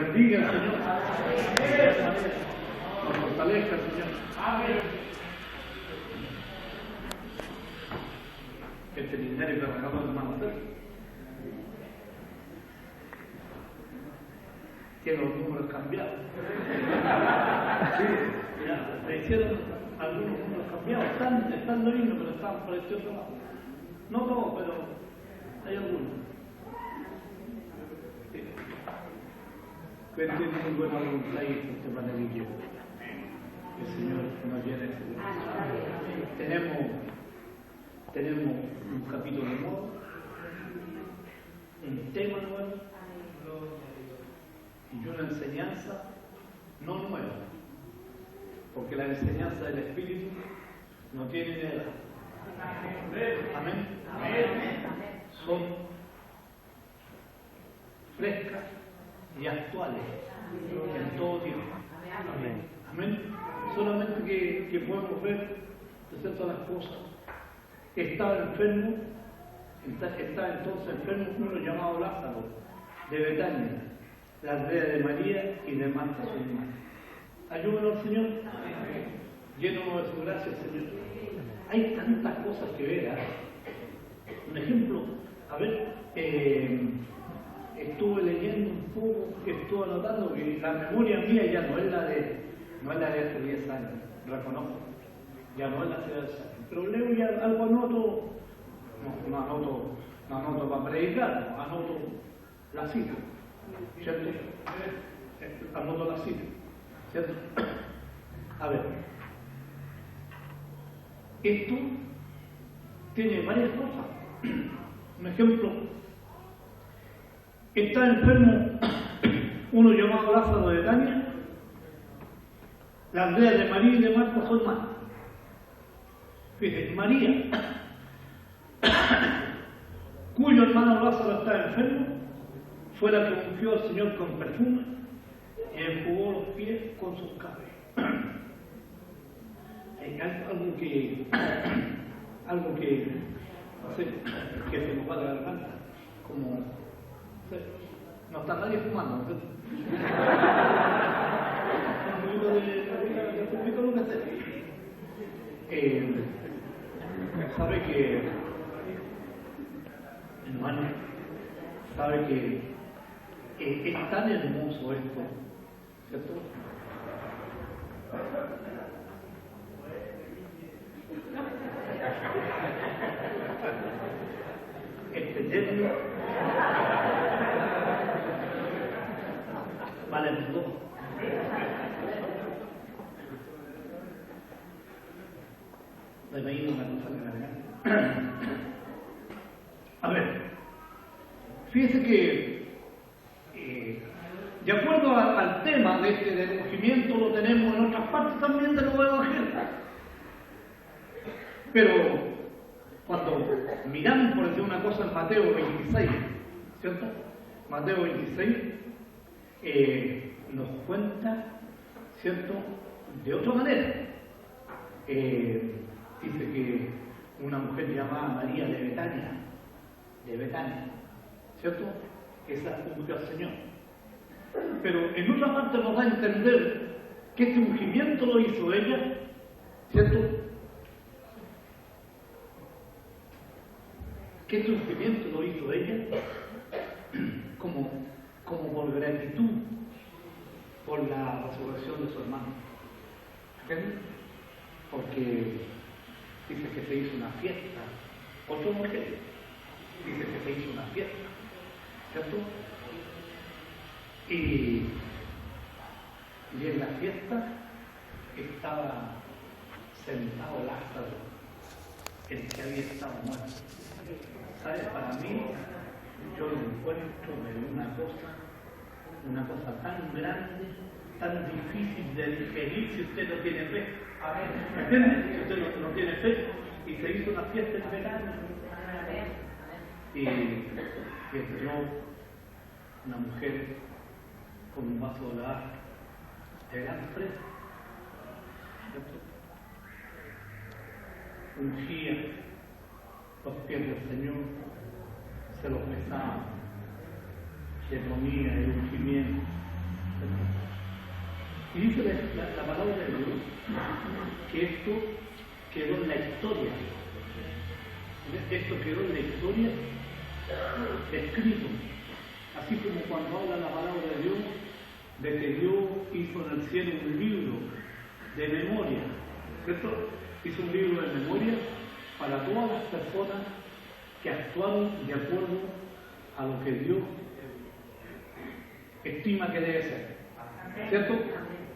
bendiga el Señor. Nos fortalezca el Señor. Este ministerio que regaló el hermano Sergio tiene los números cambiados. Sí, ya, le hicieron algunos números cambiados. Están lindos, pero están por este otro lado. No todos, pero hay algunos. Sí. Que tiene muy buena voluntad y este panelillo. El Señor nos llene de seguridad. Tenemos un capítulo nuevo, un tema nuevo y una enseñanza no nueva, porque la enseñanza del Espíritu no tiene edad. Amén. Son frescas y actuales en todo tiempo. Amén. Solamente que podemos ver de todas las cosas. Estaba enfermo, estaba entonces enfermo uno llamado Lázaro, de Betania, la aldea de María y de Marta su hermana. Ayúdanos, Señor. Llénanos de su gracia, Señor. Hay tantas cosas que ver. Un ejemplo, a ver, estuve leyendo un poco, estuve anotando que la memoria mía ya no es la de hace 10 años, reconozco, ya no es la de hace 10 años. Pero leo y algo anoto, no anoto para predicar, anoto la cita, ¿cierto? Anoto la cita, ¿cierto? A ver, esto tiene varias cosas. Un ejemplo, está enfermo uno llamado Lázaro de Betania, la aldea de María y de Marta su hermana. Fíjense, María, cuyo hermano Lázaro estaba enfermo, fue la que ungió al Señor con perfume y enjugó los pies con sus cabellos. Hay algo que hace que se nos va la garganta, como no está nadie fumando, ¿no? Un poquito de lo que hace. Sabe que, hermano, sabe que es tan hermoso esto, ¿cierto? Entenderlo vale todo. Me ha ido una cosa de la garganta. A ver, fíjese que de acuerdo al tema de este del ungimiento lo tenemos en otras partes también de los evangelios. Pero cuando miramos, por decir una cosa, en Mateo 26, ¿cierto? Mateo 26 nos cuenta, ¿cierto?, de otra manera. Dice que una mujer llamada María de Betania, ¿cierto? Esa ungió al Señor. Pero en otra parte nos da a entender que este ungimiento lo hizo ella, ¿cierto? Que este ungimiento lo hizo ella como por gratitud por la resurrección de su hermano. ¿Entiendes? Porque dice que se hizo una fiesta. Otro mujer dice que se hizo una fiesta, ¿cierto? Y en la fiesta estaba sentado Lázaro, el que había estado muerto. ¿Sabes? Para mí, yo lo encuentro de una cosa tan grande, tan difícil de digerir si usted no tiene fe. ¿Me entiende? Si usted no tiene fe y se hizo una fiesta en verano y entró una mujer con un vaso de agua de gran fresco, ungía los pies del Señor, se los besaba, le ponía el ungimiento la palabra de Dios que esto quedó en la historia. Esto quedó en la historia escrito. Así como cuando habla la palabra de Dios, de que Dios hizo en el cielo un libro de memoria, ¿cierto? Hizo un libro de memoria para todas las personas que actuaron de acuerdo a lo que Dios estima que debe ser, ¿cierto?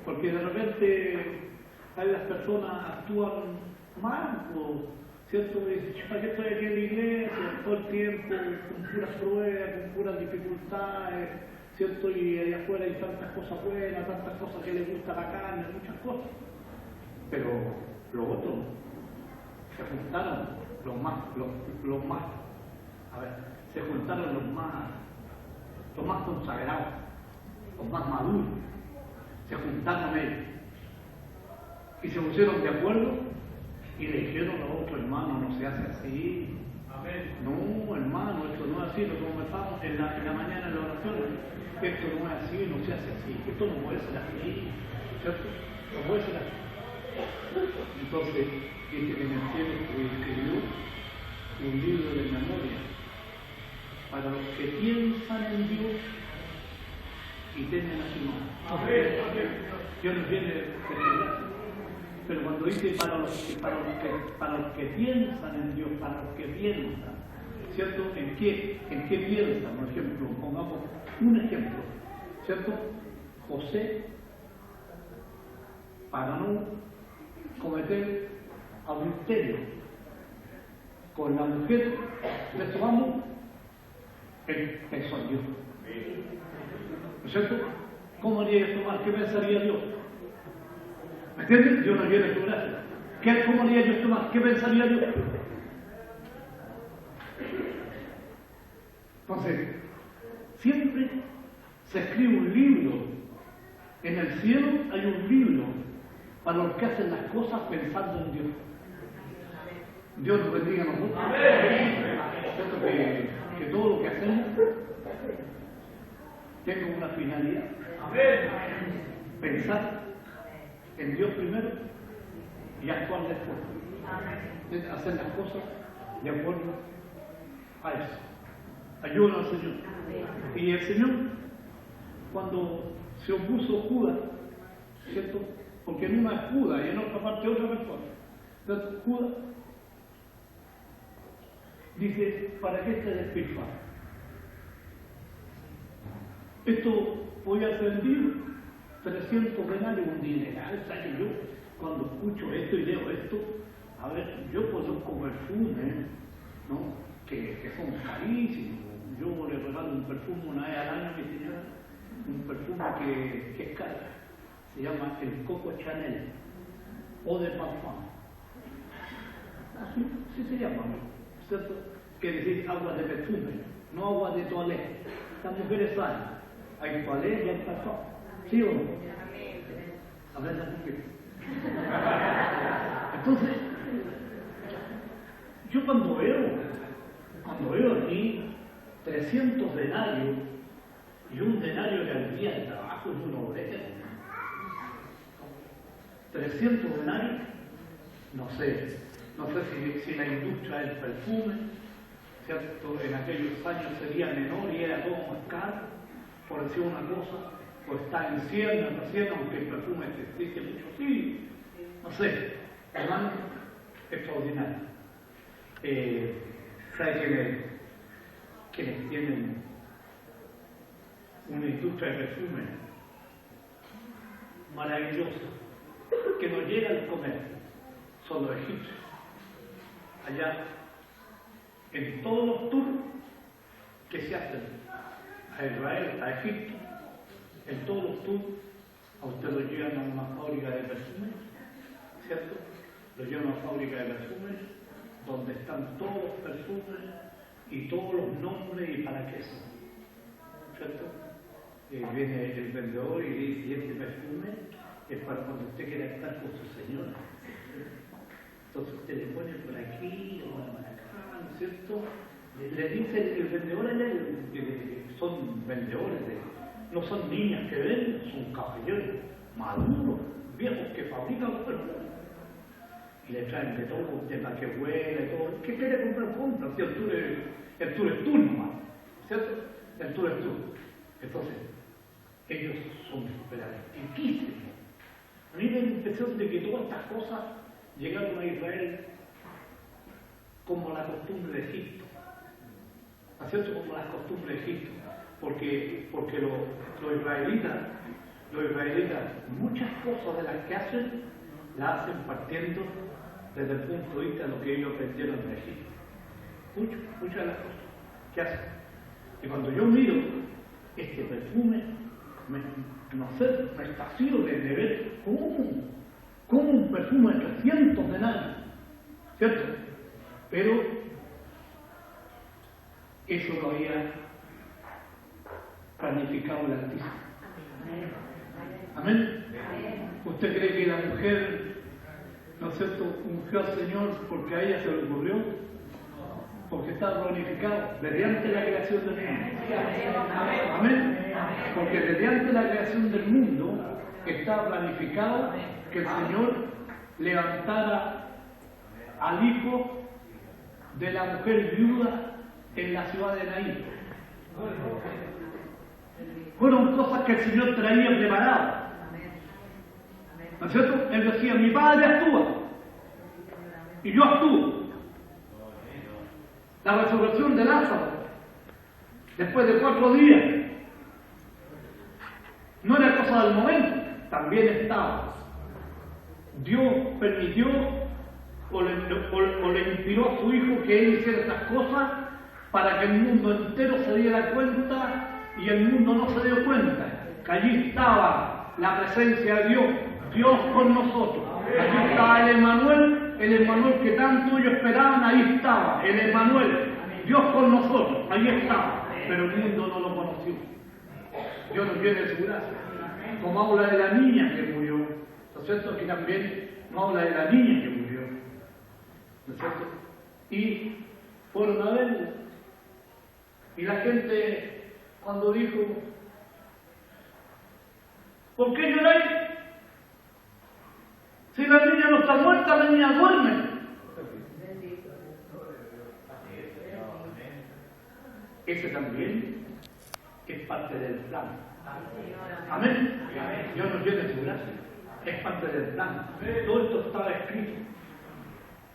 Porque de repente hay las personas actúan mal, ¿cierto? Y dicen, ¿para qué estoy aquí en la iglesia todo el tiempo, con puras pruebas, con puras dificultades, ¿cierto? Y allá afuera hay tantas cosas buenas, tantas cosas que les gusta la carne, muchas cosas. Pero los otros se juntaron, se juntaron los más consagrados, los más maduros, se juntaron ellos y se pusieron de acuerdo y le dijeron a otro: hermano, no se hace así. Amén. No, hermano, esto no es así, lo conversamos en la mañana en la oración. Esto no es así, no se hace así, esto no puede ser así, ¿cierto? No puede ser así. Entonces, dice que en el cielo escribió un libro de memoria para los que piensan en Dios y temen a su nombre. Dios nos viene de gracia. Pero cuando dice para los que piensan en Dios, para los que piensan, ¿cierto? ¿En qué piensan? Por ejemplo, pongamos un ejemplo, ¿cierto? José, para no cometer adulterio con la mujer de su amo, él pensó en Dios. ¿No es cierto? ¿Cómo haría esto mal? ¿Qué pensaría Dios? ¿Me entiendes? Dios no quiere su gracia. ¿Cómo haría yo esto mal? ¿Qué pensaría Dios? Entonces, siempre se escribe un libro. En el cielo hay un libro para los que hacen las cosas pensando en Dios. Dios nos bendiga a nosotros. Que todo lo que hacemos tenga una finalidad. Pensar en Dios primero y actuar después. Hacer las cosas de acuerdo a eso. Ayúdanos al Señor. Y el Señor, cuando se opuso Judas, ¿cierto? Porque en una es Judas y en otra parte otra persona. Entonces, Judas dice: ¿para qué te despilfarras? Esto voy a pedir 300 denarios, un dineral. O sea, que yo cuando escucho esto y leo esto, a ver, yo conozco perfumes, ¿no? que son carísimos. Yo le regalo un perfume una vez al año a mi señora, un perfume que es caro. Se llama el Coco Chanel o de Parfum. Así se llama, ¿cierto? Quiere decir agua de perfume, no agua de toilette. Las mujeres saben, hay toilette y hay parfum. ¿Sí o no? A ver las mujeres. Entonces, yo cuando veo aquí 300 denarios y un denario que al día de trabajo es un obrero, 300 denarios, no sé si la industria del perfume, ¿cierto? En aquellos años sería menor y era todo más caro, por decir una cosa, o está en 100 recién, aunque el perfume existe mucho, sí, no sé, hermano, extraordinario. ¿Sabe quienes tienen una industria de perfume maravillosa, que nos llega al comercio? Son los egipcios. Allá, en todos los tours que se hacen a Israel, a Egipto, en todos los tours, a usted lo llevan a una fábrica de perfumes, ¿cierto? Lo llevan a una fábrica de perfumes donde están todos los perfumes y todos los nombres y para qué son, ¿cierto? Viene el vendedor y dice: y este perfume es para cuando usted quiera estar con su señora. Entonces usted le pone por aquí, le pone por acá, ¿no es cierto? Le dice el vendedor, son vendedores, no son niñas que ven, son caballeros, maduros, viejos que fabrican perfumes. Y le traen de todo, un tema que huele, todo. ¿Qué quiere comprar? Compra. Si el tour es tú nomás, ¿cierto? El tour es tú. Entonces, ellos son riquísimos. A mí me da la impresión de que todas estas cosas llegaron a Israel como la costumbre de Egipto. ¿No es cierto? Como las costumbres de Egipto. Porque los israelitas, muchas cosas de las que hacen, las hacen partiendo desde el punto de vista de lo que ellos aprendieron de Egipto. Muchas de las cosas que hacen. Y cuando yo miro este perfume, me fascino de ver cómo un perfume de 300 denarios, ¿cierto? Pero eso lo había planificado el Altísimo. Amén. ¿Usted cree que la mujer, ¿no es cierto?, ungió al Señor porque a ella se le ocurrió? Porque estaba planificado desde antes de la creación del mundo. Amén. Porque desde antes de la creación del mundo estaba planificado que el Señor levantara al hijo de la mujer viuda en la ciudad de Naín. Fueron cosas que el Señor traía preparadas. ¿No es cierto? Él decía, mi Padre actúa y yo actúo. La resurrección de Lázaro, después de 4 días, no era cosa del momento, también estaba. Dios permitió o le inspiró a su hijo que él hiciera estas cosas para que el mundo entero se diera cuenta y el mundo no se dio cuenta. Que allí estaba la presencia de Dios, Dios con nosotros. Allí estaba el Emmanuel que tanto ellos esperaban, ahí estaba, el Emmanuel, Dios con nosotros, ahí estaba, pero el mundo no lo conoció. Dios nos viene de su gracia. Como habla de la niña que murió, ¿no es cierto? Que también no habla de la niña que murió, ¿no es cierto? Y fueron a verlo. Y la gente, cuando dijo, ¿por qué lloráis? Si la niña no está muerta, la niña duerme. Ese también es parte del plan. Amén. Dios nos viene de su gracia. Es parte del plan. Todo esto estaba escrito.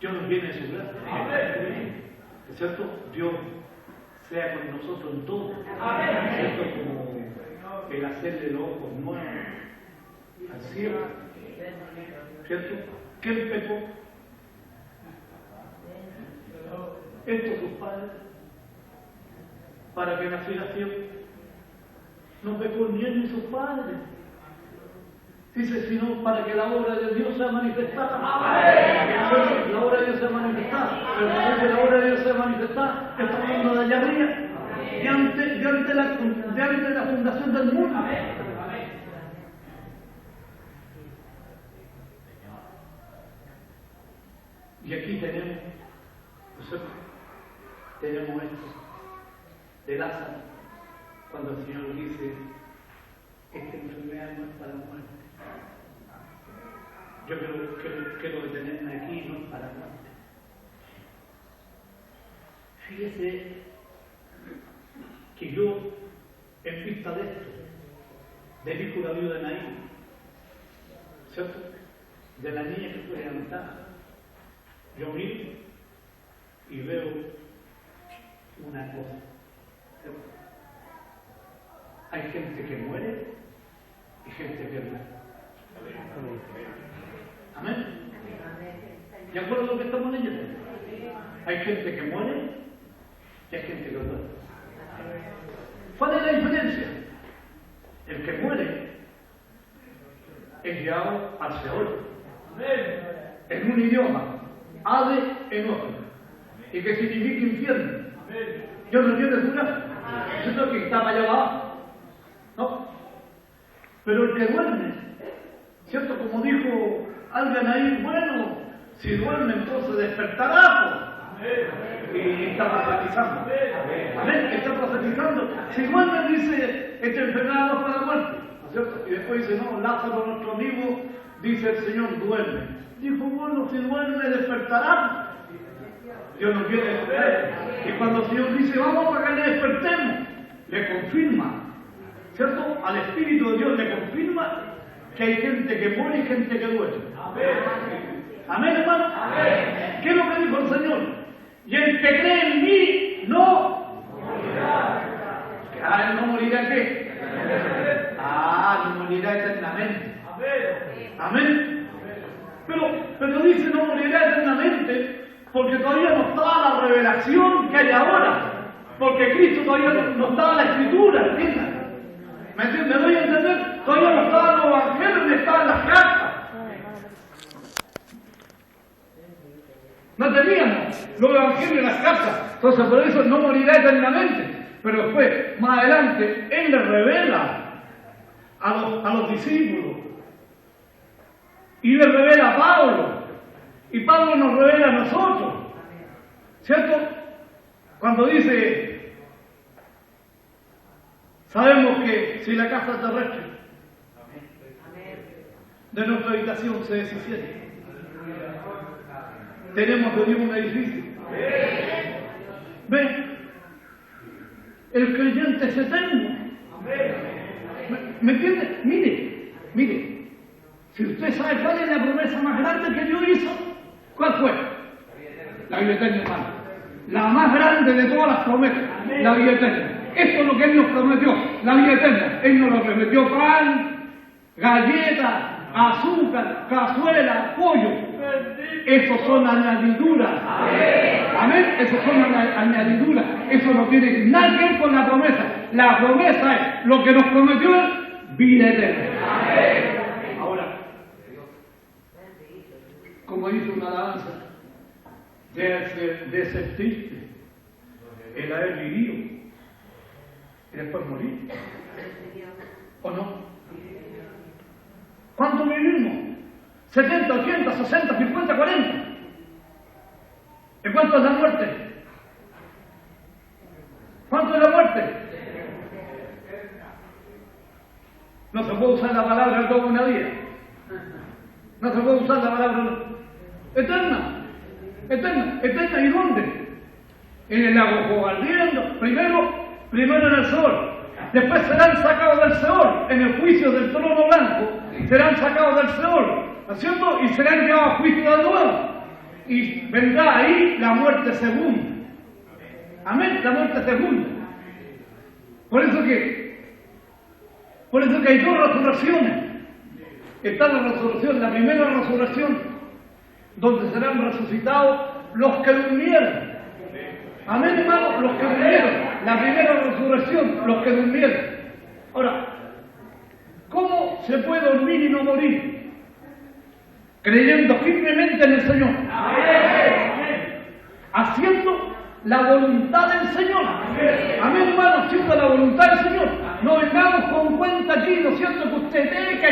Dios nos viene de su gracia. ¿Es cierto? Dios sea con nosotros en todo. ¿Es cierto? Como el hacerle los ojos nuevos al cielo. ¿Cierto? ¿Quién pecó? Estos sus padres, para que naciera ciego. No pecó ni él ni sus padres. Dice, sino para que la obra de Dios sea manifestada. La obra de Dios sea manifestada. Pero cuando dice la obra de Dios sea manifestada, está hablando de allá arriba, de antes de la fundación del mundo. Y aquí tenemos esto de Lázaro, cuando el Señor dice, esta enfermedad no es para la muerte. Yo quiero detenerme aquí, no es para la muerte. Fíjese que yo, en vista de esto, del hijo de la viuda de Naín, ¿cierto?, de la niña que fue levantada, yo miro y veo una cosa. ¿Cierto? Hay gente que muere y gente que vive. Amén. ¿De acuerdo a lo que estamos leyendo? Hay gente que muere y hay gente que vive. ¿Cuál es la diferencia? El que muere es llevado al Seol. En un idioma. Ade enojo, y que significa infierno. Dios no tiene su gracia. Eso es que estaba allá abajo, ¿no? Pero el que duerme, ¿cierto? Como dijo alguien ahí, bueno, si duerme entonces despertará, pues. Y está profetizando. Amén, está profetizando. Si duerme, dice, esta enfermedad no es para la muerte. ¿cierto? Y después dice, no, Lázaro, nuestro amigo, dice el Señor, duerme. Dijo, bueno, si duerme, despertará. Dios no quiere despertar. Y cuando el Señor dice, vamos para que le despertemos, le confirma, ¿cierto? Al Espíritu de Dios le confirma que hay gente que muere y gente que duerme. Amén, hermano. Amén. ¿Qué es lo que dijo el Señor? Y el que cree en mí no morirá. ¿No morirá qué? No morirá eternamente. Amén. Pero dice no morirá eternamente porque todavía no está la revelación que hay ahora. Porque Cristo todavía no está en la Escritura, ¿entiendes? ¿Me doy a entender? Todavía no está en los evangelios ni está en las cartas. No teníamos los evangelios en las cartas. Entonces por eso no morirá eternamente. Pero después, más adelante, Él le revela a los discípulos. Y le revela a Pablo. Y Pablo nos revela a nosotros. ¿Cierto? Cuando dice, sabemos que si la casa terrestre de nuestra habitación se deshiciere, tenemos de Dios un edificio. ¿Ven? El creyente es eterno. ¿Me entiende? Mire. Si usted sabe cuál es la promesa más grande que Dios hizo, ¿cuál fue? La vida eterna, hermano. La más grande de todas las promesas, la vida eterna. Esto es lo que Él nos prometió, la vida eterna. Él nos lo prometió: pan, galletas, azúcar, cazuela, pollo. Esos son añadiduras. Amén. Esos son añadiduras. Eso no tiene nada que ver con la promesa. La promesa es lo que nos prometió es vida eterna. Ahora, como dice una alabanza, de ser triste el haber vivido y después morir. ¿O no? ¿Cuánto vivimos? 70, 80, 60, 50, 40. ¿Y cuánto es la muerte? ¿Cuánto es la muerte? No se puede usar la palabra como una vida. No se puede usar la palabra eterna. ¿Y dónde? En el lago juego ardiendo. Primero en el Seol. Después serán sacados del Seol. En el juicio del trono blanco serán sacados del Seol. ¿No es cierto? Y serán llevados a juicio de nuevo. Y vendrá ahí la muerte segunda. Amén, la muerte segunda. Por eso que hay dos resurrecciones. Está la resurrección, la primera resurrección, donde serán resucitados los que durmieron. Amén, hermano, los que durmieron. La primera resurrección, los que durmieron. Ahora, ¿cómo se puede dormir y no morir? Creyendo firmemente en el Señor. Haciendo la voluntad del Señor. Amén, hermano, haciendo la voluntad del Señor. No vengamos con cuenta aquí, ¿no es cierto? Que usted peca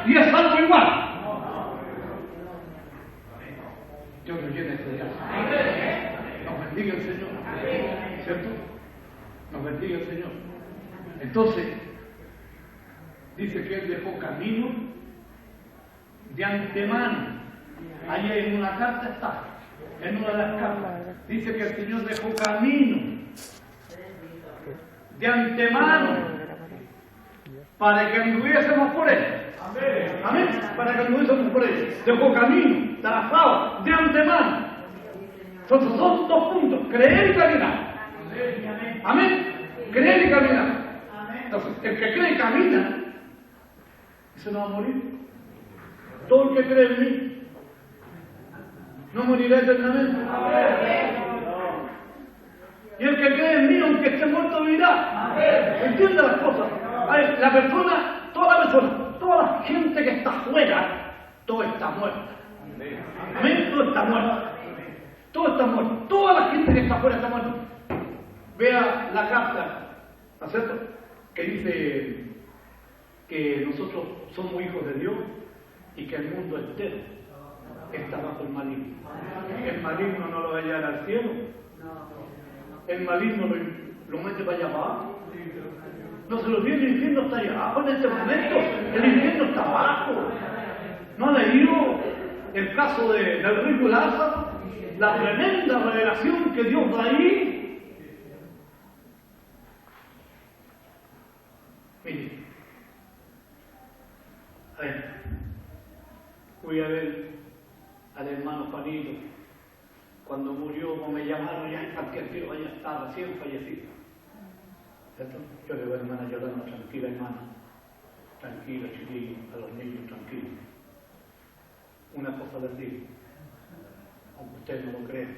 y es algo igual. Dios nos llene de gracia. Nos bendiga el Señor. ¿Cierto? Nos bendiga el Señor. Entonces, dice que Él dejó camino de antemano. Allí en una carta está. En una de las cartas. Dice que el Señor dejó camino de antemano para que anduviésemos por Él. Amén. Para que anduviésemos por Él. Dejó camino, trazado, de antemano. Entonces son dos puntos: creer y caminar. Amén. Creer y caminar. Entonces, el que cree y camina, ese no va a morir. Todo el que cree en mí no morirá eternamente. Y el que cree en mí, aunque esté muerto, vivirá. ¿Entiende las cosas? La persona, toda la gente que está afuera, todo está muerta. Amén. Todo está muerto. Todo está muerto. Toda la gente que está afuera está muerta. Vea la carta, ¿no es cierto?, que dice que nosotros somos hijos de Dios y que el mundo entero está bajo el maligno. El maligno no lo va a llevar al cielo. El maligno lo mete para allá abajo. No se lo olvide, el infierno está allá abajo en este momento. El infierno está abajo. ¿No ha leído el caso del rico Lázaro? La tremenda revelación que Dios da ahí. Mire, a ver, fui a ver al hermano Juanito cuando murió, como me llamaron ya en cualquier tiro, allá está recién fallecido. ¿Cierto? Yo le digo, hermana, llorando, tranquila, hermana, tranquila, chiquillo, a los niños, tranquilos. Una cosa les digo, aunque ustedes no lo crean,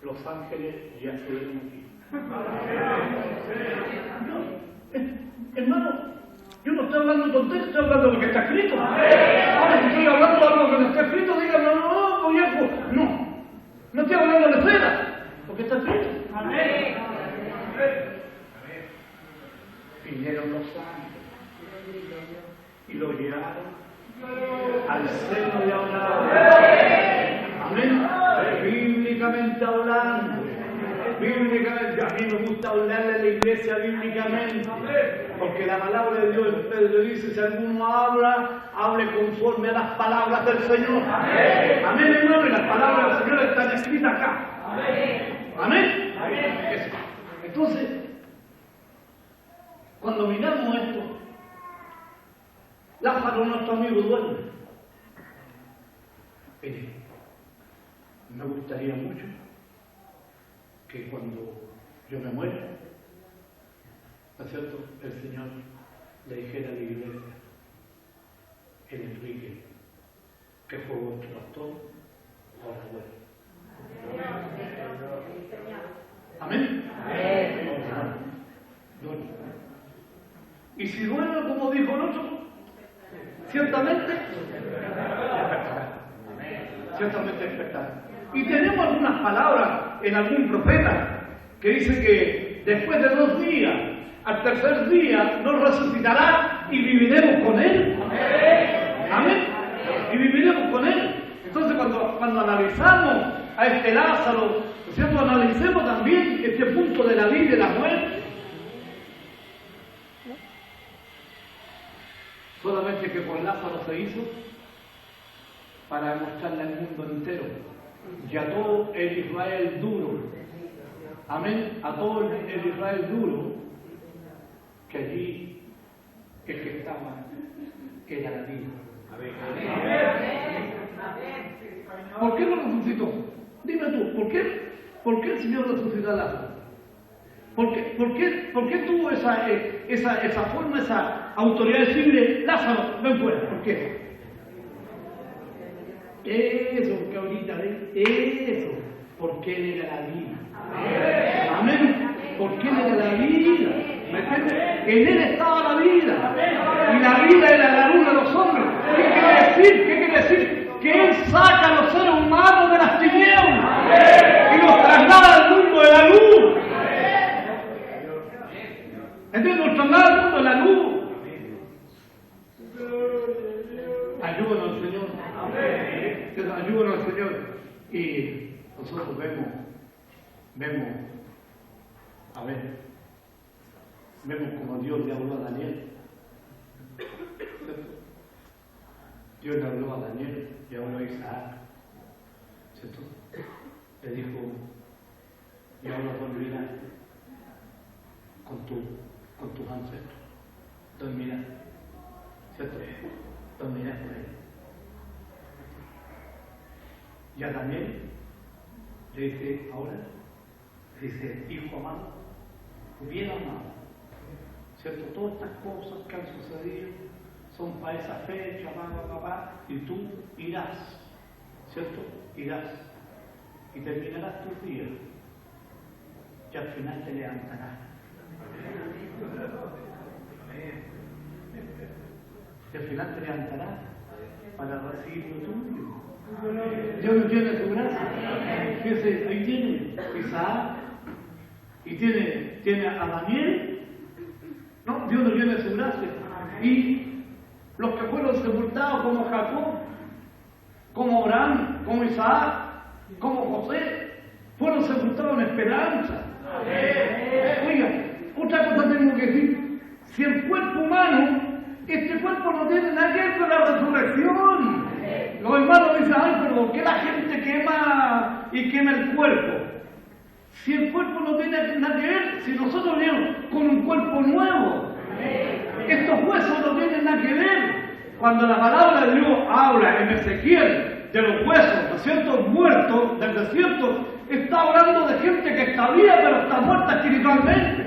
los ángeles ya estuvieron aquí. No, hermano, yo no estoy hablando de tonterías, estoy hablando de lo que está escrito. Ahora, si estoy hablando de algo que no está escrito, digan, no, viejo, no estoy hablando de cera, porque está escrito. Amén. Vinieron los ángeles y lo llevaron al seno de Abraham. Amén. Bíblicamente hablando. Bíblicamente, a mí me gusta hablarle a la iglesia bíblicamente, porque la palabra de Dios en Pedro dice: si alguno habla, hable conforme a las palabras del Señor. Amén. Amén, hermano, y las palabras del Señor están escritas acá. Amén. Amén. Amén. Entonces, cuando miramos esto, Lázaro, nuestro amigo, duerme. Mire, me gustaría mucho que cuando yo me muera, ¿no es cierto?, el Señor le dijera a la iglesia: el Enrique, que fue vuestro pastor, ahora duerme. Amén. Duerme. Y si duerme, como dijo el otro, ciertamente despertará. Y tenemos algunas palabras en algún profeta que dice que después de 2 días, al tercer día, nos resucitará y viviremos con él. Amén. Y viviremos con él. Entonces, cuando analizamos a este Lázaro, ¿cierto?, analicemos también este punto de la vida y de la muerte. Solamente que con Lázaro se hizo para demostrarle al mundo entero y a todo el Israel duro, amén, a todo el Israel duro, que allí el que estaba era la vida. ¿Por qué lo resucitó? Dime tú, ¿por qué el Señor resucitó a Lázaro? ¿Por qué tuvo esa forma, esa autoridad de decirle: Lázaro, ven fuera? ¿Por qué? Eso, porque ahorita ven, eso, porque él era la vida. Amén. Porque él era la vida. ¿Me entiendes? En él estaba la vida. Y la vida era la luz de los hombres. ¿Qué quiere decir? Que él saca a los seres humanos de las tinieblas y los traslada al mundo de la luz. ¿Entiendes? Nos traslada al mundo de la luz. Ayúdanos, Señor. Ayúdanos, Señor. Y nosotros vemos, como Dios le habló a Daniel. Dios le habló a Daniel y habló a Isaac. ¿Cierto? Le dijo: y ahora dormirás con tus ancestros. Dormirás. ¿Cierto? Dormirás con él. Y a Daniel le dice ahora, hijo amado, bien amado, ¿cierto? Todas estas cosas que han sucedido son para esa fecha, papá, y tú irás, ¿cierto? Irás y terminarás tus días y al final te levantarás. Y al final te levantarás para recibir lo tuyo. Dios nos tiene su gracia. Fíjense, ahí tiene Isaac y tiene a Daniel. No, Dios nos tiene su gracia. Y los que fueron sepultados como Jacob, como Abraham, como Isaac, como José, fueron sepultados en esperanza. Oiga, otra cosa tengo que decir. Si el cuerpo humano, este cuerpo no tiene nada que ver con la resurrección. Los hermanos dicen, ay, pero ¿por qué la gente quema y quema el cuerpo? Si el cuerpo no tiene nada que ver, si nosotros venimos con un cuerpo nuevo, estos huesos no tienen nada que ver. Cuando la palabra de Dios habla en Ezequiel de los huesos, ¿no es cierto?, muertos del desierto, está hablando de gente que está viva pero está muerta espiritualmente.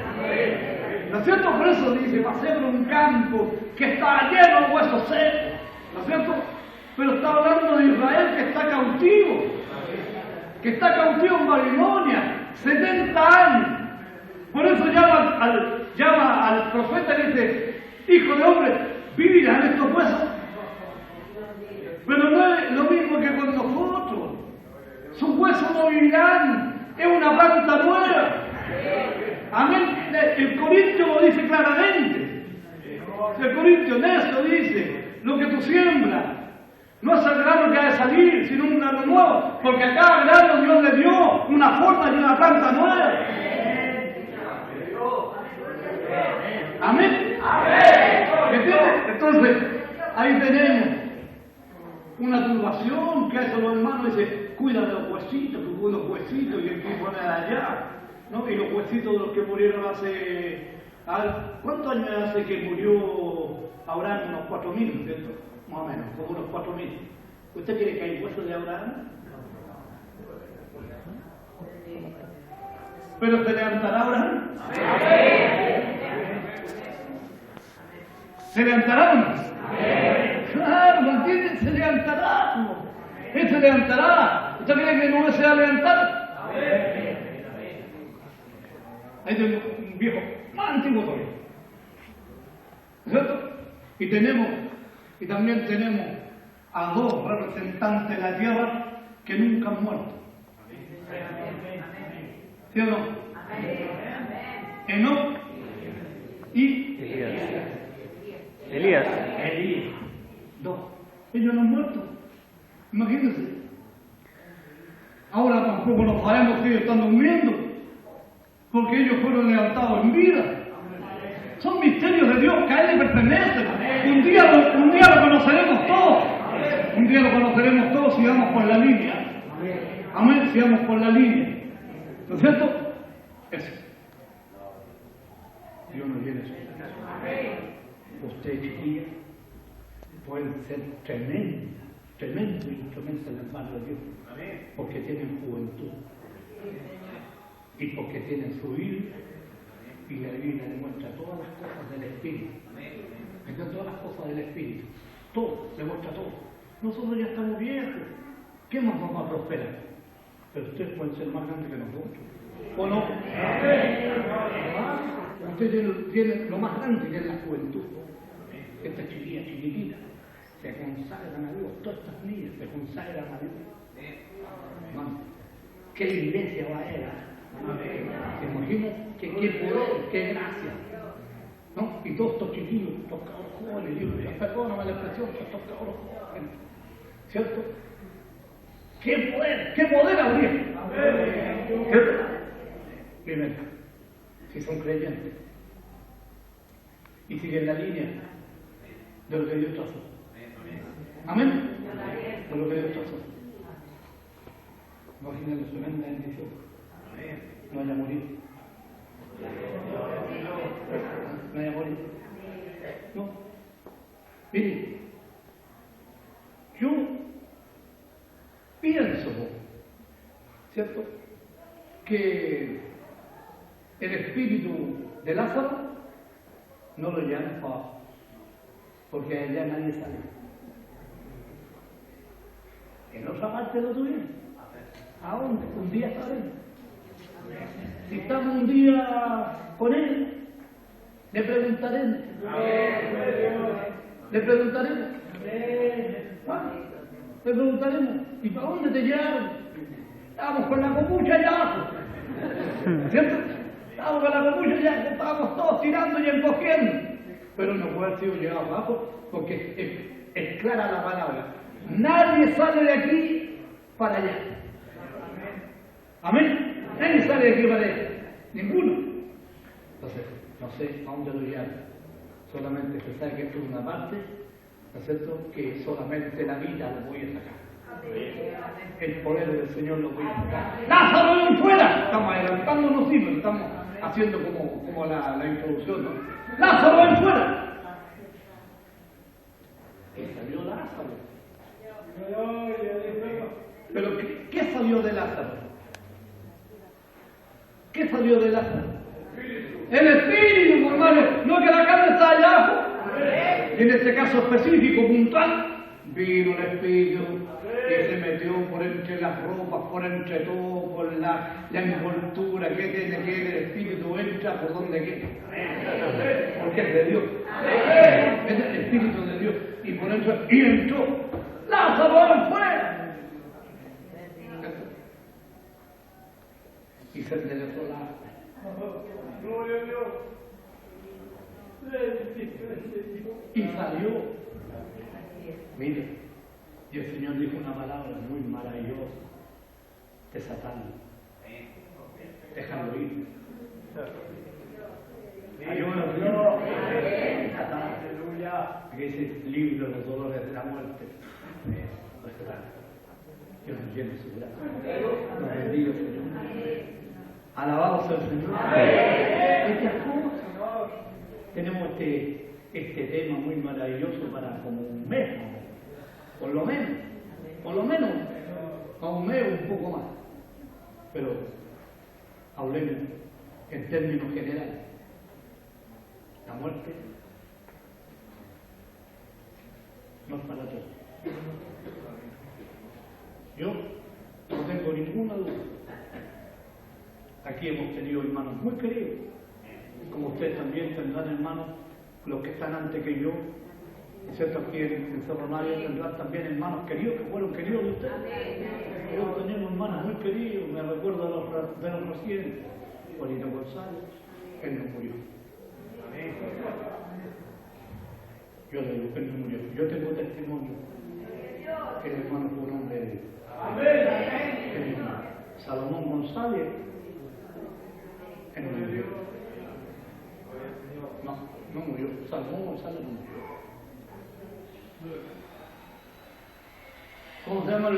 ¿No es cierto? Por eso dice, pasé por un campo que está lleno de huesos secos, ¿no es cierto? Pero está hablando de Israel que está cautivo en Babilonia, 70 años. Por eso llama al profeta y dice, hijo de hombre, ¿vivirán estos huesos? Pero no es lo mismo que con nosotros. Sus huesos no vivirán, es una planta nueva. Amén. El Corintio lo dice claramente. El Corintio en eso dice, lo que tú siembras no es el grano que ha de salir, sino un grano nuevo, porque a cada grano Dios le dio una forma y una planta nueva. Amén. ¿Entiendes? Entonces, ahí tenemos una turbación que hace los hermanos, dice, cuida de los huesitos, que hubo unos huesitos y el que pone allá, ¿no? Y los huesitos de los que murieron hace, ¿cuántos años hace que murió Abraham? Unos 4.000, ¿cierto? Más o menos, como unos 4.000. ¿Usted cree que hay huesos de Abraham? ¿Pero se levantará Abraham? ¿Se levantará? Claro, ¿me entienden? Se levantará. Él se levantará. ¿Usted cree que no se va a levantar? Ahí tenemos un viejo más antiguo todavía. ¿Cierto? Y también tenemos a dos representantes de la tierra que nunca han muerto. ¿Sí o no? Enoc y Elías. Dos. Ellos no han muerto. Imagínense. Ahora tampoco no sabemos si ellos están durmiendo, porque ellos fueron levantados en vida. Son misterios de Dios que a Él le pertenecen. Un día lo conoceremos todos. Un día lo conoceremos todos si vamos por la línea. Amén, si vamos por la línea. ¿No es cierto? Eso. Dios nos viene a eso. Ustedes, chiquillas, pueden ser tremendos instrumentos en las manos de Dios. Porque tienen juventud. Y porque tienen su Biblia. Y la Biblia demuestra todas las cosas del Espíritu. Todas las cosas del Espíritu. Todo, demuestra todo. Nosotros ya estamos viejos. ¿Qué más vamos a prosperar? Pero ustedes pueden ser más grandes que nosotros. ¿O no? Ustedes tienen lo más grande que es la juventud. Estas chiquillas chiquititas se consagran a Dios. Todas estas niñas se consagran a Dios. Hermano, ¿qué iglesia va a ir? ¿Se imaginan? ¿Qué poder? ¿Qué gracia? ¿No? Y todos estos chiquillos, estos cabros jóvenes, Dios, perdóname la expresión, estos cabros jóvenes, ¿cierto? ¿Qué poder habría? ¿Cierto? Primero, si son creyentes y siguen la línea de lo que Dios trazó. Amén. De lo que Dios trazó. Imagínense su tremenda bendición. No haya morir. No haya morir. No. Mire, yo pienso, ¿cierto?, que el espíritu de Lázaro no lo llaman para abajo, porque allá nadie sale. En otra parte lo tuvieron. ¿A dónde? Un día estaremos. Si estamos un día con él, le preguntaremos. Le preguntaremos. Le preguntaremos. ¿Y para dónde te llevaron? Estábamos con la copucha allá abajo. ¿Cierto? Estábamos con la copucha allá, estábamos todos tirando y encogiendo. Pero no puede haber sido llevado abajo porque es clara la palabra. Nadie sale de aquí para allá. Amén. Nadie sale de aquí para allá. Ninguno. Entonces, no sé a dónde lo llevaron. Solamente se sabe que esto es una parte, ¿no es cierto?, que solamente la vida lo voy a sacar. El poder del Señor lo voy a sacar. ¡Lázaro, ven fuera! Estamos adelantándonos, sí, pero estamos haciendo como la introducción, ¿no? ¡Lázaro, ven fuera! ¿Qué salió Lázaro? ¿Pero qué salió de Lázaro? ¿Qué salió de Lázaro? El espíritu, hermano. No es que la carne está allá. En este caso específico, puntual, vino el espíritu y se metió por entre las ropas, por entre todo, por la envoltura que tiene que el espíritu entra por donde quiera. Porque es de Dios. Es el espíritu de Dios. Y por eso y entró. ¡Lázaro, fuera! Y se enderezó la gloria a Dios. Y salió. Mire, y el Señor dijo una palabra muy maravillosa. Desatando. Déjalo ir. Ayúdalo, Señor. Aleluya. Aquí dice, libre de los dolores de la muerte. Dios nos llene su gracia. Nos bendiga, Señor. Alabado sea el Señor. Estas cosas. Tenemos este tema muy maravilloso para como un mes, por lo menos, a un mes o un poco más. Pero hablemos en términos generales. La muerte no es para todos. Yo no tengo ninguna duda. Aquí hemos tenido hermanos muy queridos, como ustedes también tendrán hermanos, los que están antes que yo, ¿cierto? Aquí en Cerro Navia tendrán también hermanos queridos que fueron queridos de ustedes. Yo tenemos hermanos muy queridos, me recuerdo de los recientes, Juanito González, él no murió. Yo le digo, él no murió. Yo tengo testimonio que el hermano fue un hombre de Dios. Salomón González, él no murió. No murió. Salomón González no murió. ¿Cómo se llama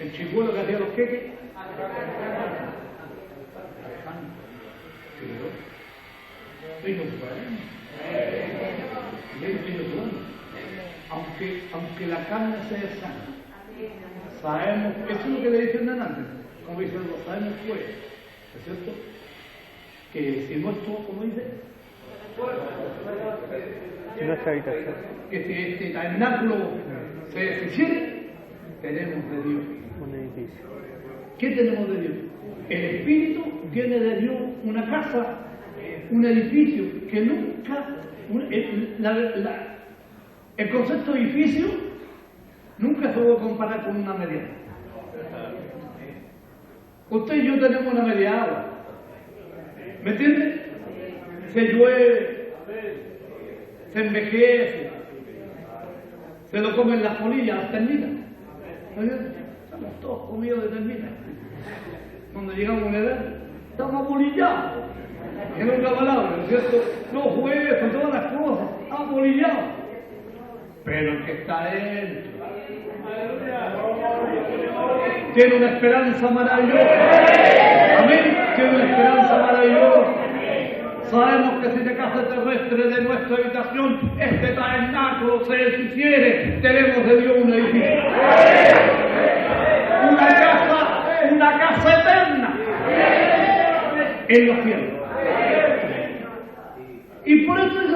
el chicuelo que hacía los queques? Aunque la carne sea sana, sabemos, eso es lo que le dicen antes, como dicen, lo sabemos pues, ¿es cierto? Que si no es todo, como dice, nuestra habitación, que si este tabernáculo se deshiciere, tenemos de Dios un edificio. ¿Qué tenemos de Dios? El Espíritu tiene de Dios una casa, un edificio que nunca, el concepto de edificio nunca se puede comparar con una media. Usted y yo tenemos una media agua, ¿me entiende? Se llueve, se envejece, se lo comen las polillas, las termitas. Estamos todos comidos de termitas. Cuando llegamos a una edad, estamos apolillados. En otra palabra, ¿no es cierto? Los huesos, todas las cosas, apolillados. Pero el que está dentro tiene una esperanza maravillosa. Amén. Tiene una esperanza maravillosa. Sabemos que si la casa terrestre de nuestra habitación, este tabernáculo se deshiciere, tenemos de Dios un edificio. Una casa eterna en los cielos. Y por eso es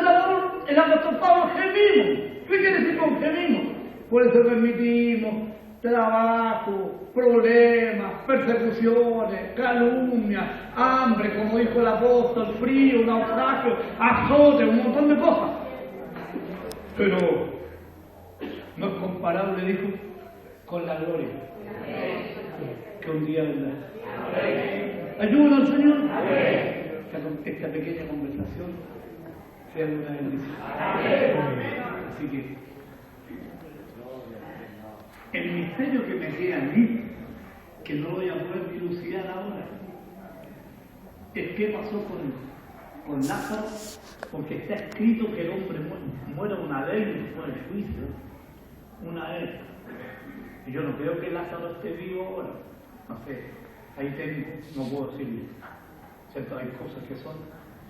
el apóstol Pablo, gemimos. ¿Qué quiere decir con gemimos? Por eso permitimos trabajo, problemas, persecuciones, calumnias, hambre, como dijo el apóstol, frío, naufragio, azote, un montón de cosas. Pero no es comparable, dijo, con la gloria que un día vendrá. Ayuda al Señor. Esta pequeña conversación sea una bendición. Así que el misterio que me queda a mí, que no voy a poder dilucidar ahora, es qué pasó con Lázaro, porque está escrito que el hombre muera una vez y después del juicio, una vez. Y yo no creo que Lázaro esté vivo ahora, no sé, ahí tengo, no puedo decirlo, ¿cierto? Hay cosas que son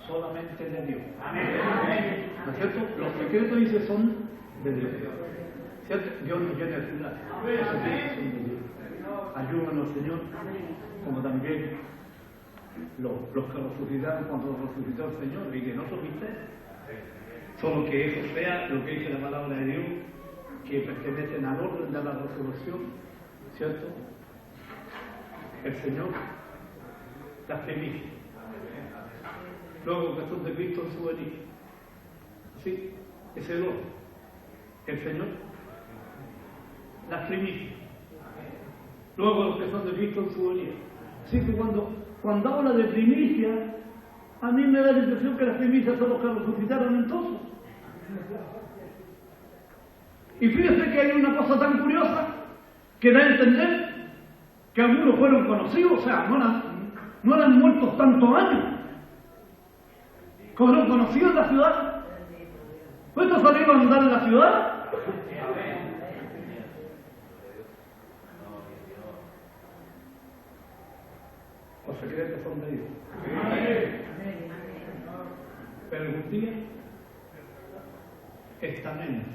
solamente de Dios, ¿no es cierto? Los secretos, dice, son de Dios, ¿cierto? Dios nos llena el cuidado, los secretos son de Dios. Ayúdanos, Señor, como también los que resucitaron cuando resucitó el Señor y que no son misterios. Solo que eso sea lo que dice la palabra de Dios, que pertenecen al orden de la resurrección, ¿cierto? El Señor las primicia. Luego que son de Cristo en su venida. ¿Sí? Es el orden. El Señor las primicia. Luego los que son de Cristo en su venida. Así que cuando habla de primicia, a mí me da la impresión que las primicias son los que resucitaron entonces. Y fíjese que hay una cosa tan curiosa que da a entender que algunos fueron conocidos, o sea, no eran muertos tantos años, fueron conocidos en la ciudad. ¿Cuántos salieron a andar en la ciudad? Los secretos son de Dios. Pero algún día, esta mente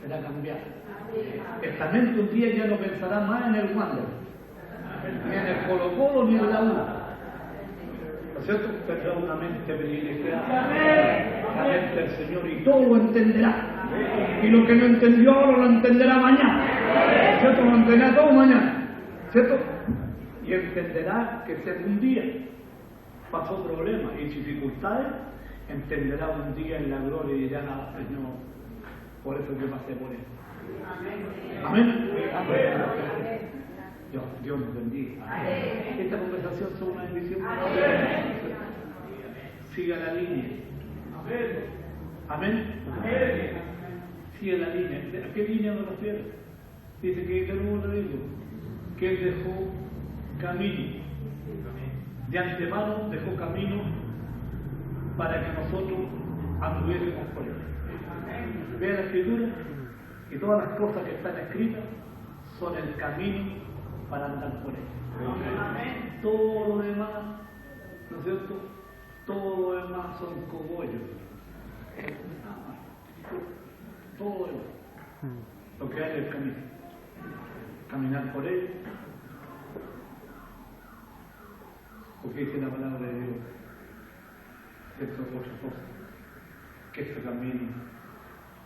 será cambiada. Esta mente un día ya no pensará más en el Wander, ni en el Colo-Colo, ni en la U. ¿No es cierto? Tendrá una mente privilegiada, la mente del Señor, y todo lo entenderá. Y lo que no entendió ahora lo entenderá mañana. ¿No es cierto? Lo entenderá todo mañana. ¿Cierto? Y entenderá que si algún día pasó problemas y dificultades, entenderá un día en la gloria y dirá: Señor, por eso yo pasé por esto. Amén. Dios nos bendiga. Esta conversación es una bendición. Siga la línea. Amén. Sigue la línea. ¿A qué línea me refiero? Dice que de nuevo le digo que Él dejó camino. De antemano dejó camino para que nosotros anduviésemos por Él. Vea la Escritura y todas las cosas que están escritas son el camino para andar por Él. Todo lo demás, ¿no es cierto? Todo lo demás son cogollos. Todo lo que hay es el camino. Caminar por Él. Porque dice la palabra de Dios, esto es otra cosa, que este camino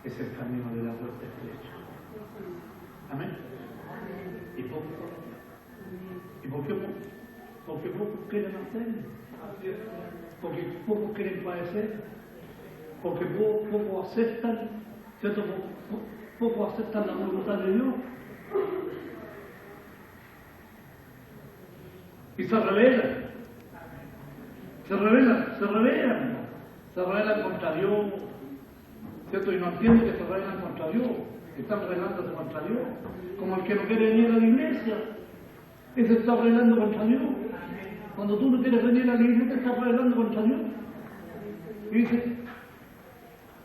es el camino de la puerta estrecha. Amén. ¿Y por qué? ¿Y por qué? Porque pocos quieren hacerlo. Porque pocos quieren padecer. Porque pocos aceptan, ¿cierto? Pocos aceptan la voluntad de Dios. Y se rebelan. Se rebelan contra Dios, ¿cierto? Y no entienden que se rebelan contra Dios, están rebelándose contra Dios, como el que no quiere venir a la iglesia, ese está rebelando contra Dios. Cuando tú no quieres venir a la iglesia, te estás rebelando contra Dios. Y dice,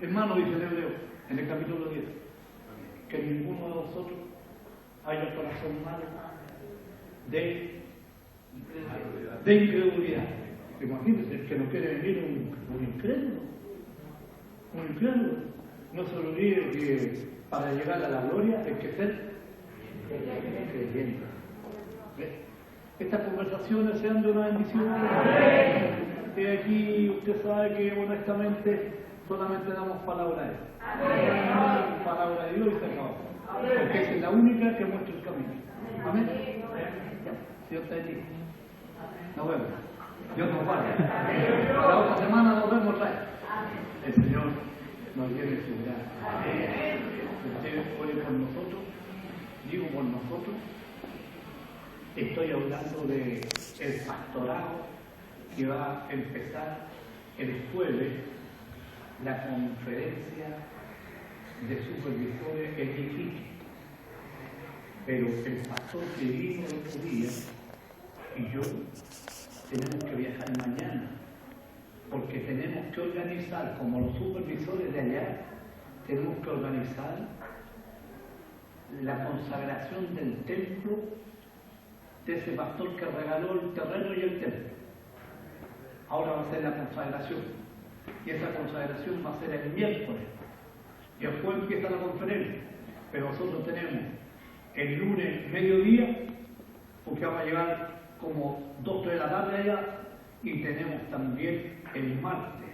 hermano, dice el Hebreo, en el capítulo 10, que ninguno de vosotros haya corazón malo de incredulidad. Imagínense, el que no quiere venir un incrédulo. Un incrédulo. No se olvide que para llegar a la gloria hay que ser creyente. Estas conversaciones sean de una bendición. Y aquí usted sabe que honestamente solamente damos palabra de Dios. Palabra de Dios y se acabó. Porque esa es la única que muestra el camino. Amén. Dios te bendiga. Nos vemos. Dios nos guarde. La otra semana nos vemos otra vez. El Señor nos lleve su gracia. Usted ore por nosotros, digo por nosotros. Estoy hablando de el pastorado que va a empezar el jueves, la conferencia de supervisores en Iquique. Pero el pastor que vino el otro día y yo tenemos que viajar mañana porque tenemos que organizar, como los supervisores de allá, tenemos que organizar la consagración del templo de ese pastor que regaló el terreno y el templo. Ahora va a ser la consagración, y esa consagración va a ser el miércoles, y el jueves empieza la conferencia, pero nosotros tenemos el lunes mediodía, porque vamos a llegar como 2 o 3 de la tarde allá, y tenemos también el martes,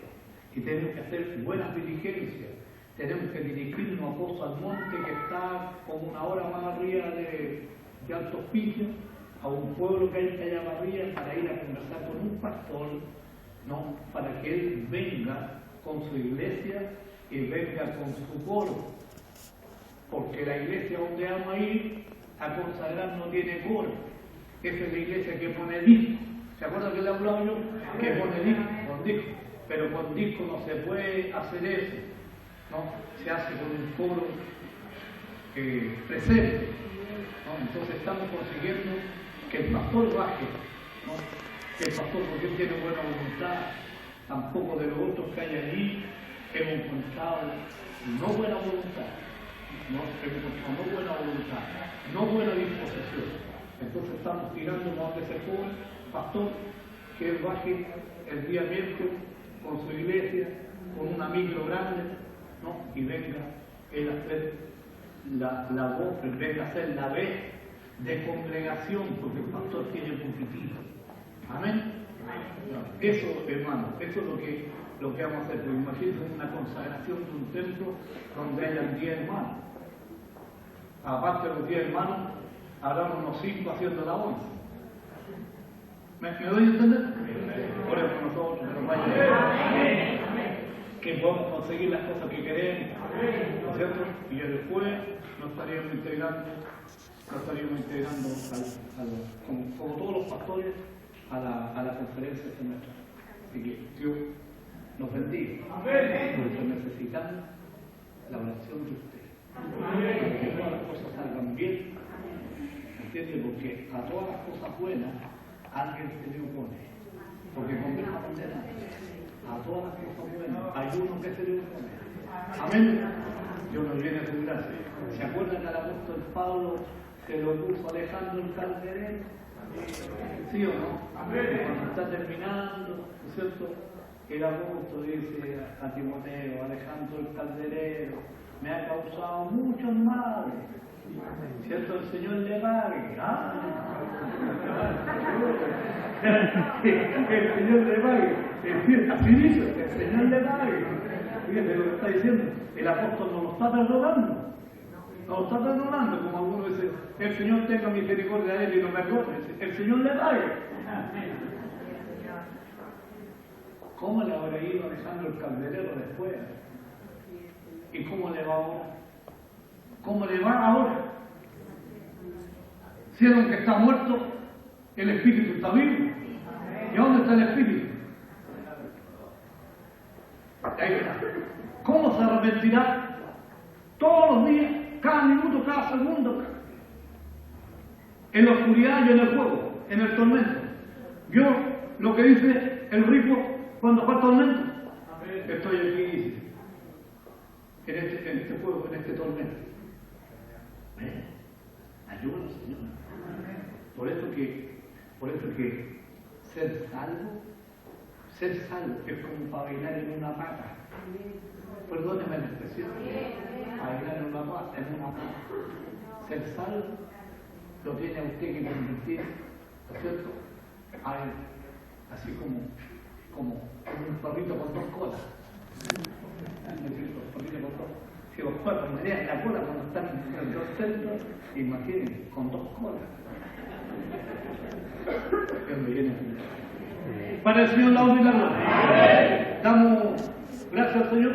y tenemos que hacer buenas diligencias, tenemos que dirigirnos a Pozo Almonte, que está como 1 hora más arriba de Altos Pillos, a un pueblo que hay allá arriba, para ir a conversar con un pastor, ¿no? Para que él venga con su iglesia y venga con su coro, porque la iglesia donde vamos a ir a consagrar no tiene coro. Esa es la iglesia que pone disco. ¿Se acuerdan que le hablaba yo? Que pone disco, con disco. Pero con disco no se puede hacer eso, ¿no? Se hace con un coro presente, ¿no? Entonces estamos consiguiendo que el pastor baje, ¿no? Que el pastor, porque él tiene buena voluntad, tampoco de los otros que hay allí hemos encontrado no buena voluntad, no buena voluntad, no buena disposición. Entonces estamos tirando más de ese joven pastor, que él baje el día miércoles con su iglesia, con una micro grande, ¿no? Y venga él a hacer la voz, venga a hacer la vez de congregación, porque el pastor tiene poquitito. Amén. Eso, hermano, eso es lo que vamos a hacer. Porque imagínense una consagración de un templo donde hayan 10 hermanos. Aparte de los 10 hermanos, habrá unos 5 haciendo la 11. ¿Me doy a entender? Por eso nosotros que nos vaya que podamos conseguir las cosas que queremos, ¿no es cierto? Y el jueves nos estaríamos integrando como todos los pastores a la conferencia semestral. Así que Dios nos bendiga. Nosotros necesitamos la oración de ustedes. Que todas las cosas salgan bien. ¿Entiendes? Porque a todas las cosas buenas alguien se le opone. Porque conversamos de nada. A todas las cosas buenas hay uno que se le opone. Amén. Dios nos viene a su gracia. ¿Se acuerdan que al apóstol Pablo se lo puso Alejandro el Calderero? ¿Sí o no? Cuando está terminando, ¿no es cierto? El apóstol dice a Timoteo: Alejandro el Calderero me ha causado muchos males. ¿Cierto? El Señor le pague. El Señor le pague. Así dice, el Señor le pague. Fíjense lo que está diciendo. El apóstol no lo está perdonando. No lo está perdonando, como algunos dicen: el Señor tenga misericordia de él y no perdone. El Señor le pague. ¿Cómo le habrá ido Alejandro el Calderero después? ¿Y cómo le va ahora? ¿Cómo le va ahora? Si es que está muerto, el espíritu está vivo. ¿Y dónde está el espíritu? Ahí está. ¿Cómo se arrepentirá? Todos los días, cada minuto, cada segundo. En la oscuridad y en el fuego, en el tormento. Yo, lo que dice el rico cuando fue al tormento, estoy aquí, dice, en este fuego, en este tormento. Ayúdanos, Señor. Por eso que ser salvo es como para bailar en una pata. Perdóneme la expresión. Bailar en una pata. Ser salvo lo tiene a usted que convertir, ¿no es cierto? Así como un perrito con 2 colas. Si los perros menean la cola cuando están en 2 centros, imaginen, con 2 colas. Para el Señor la gloria. Damos gracias al Señor.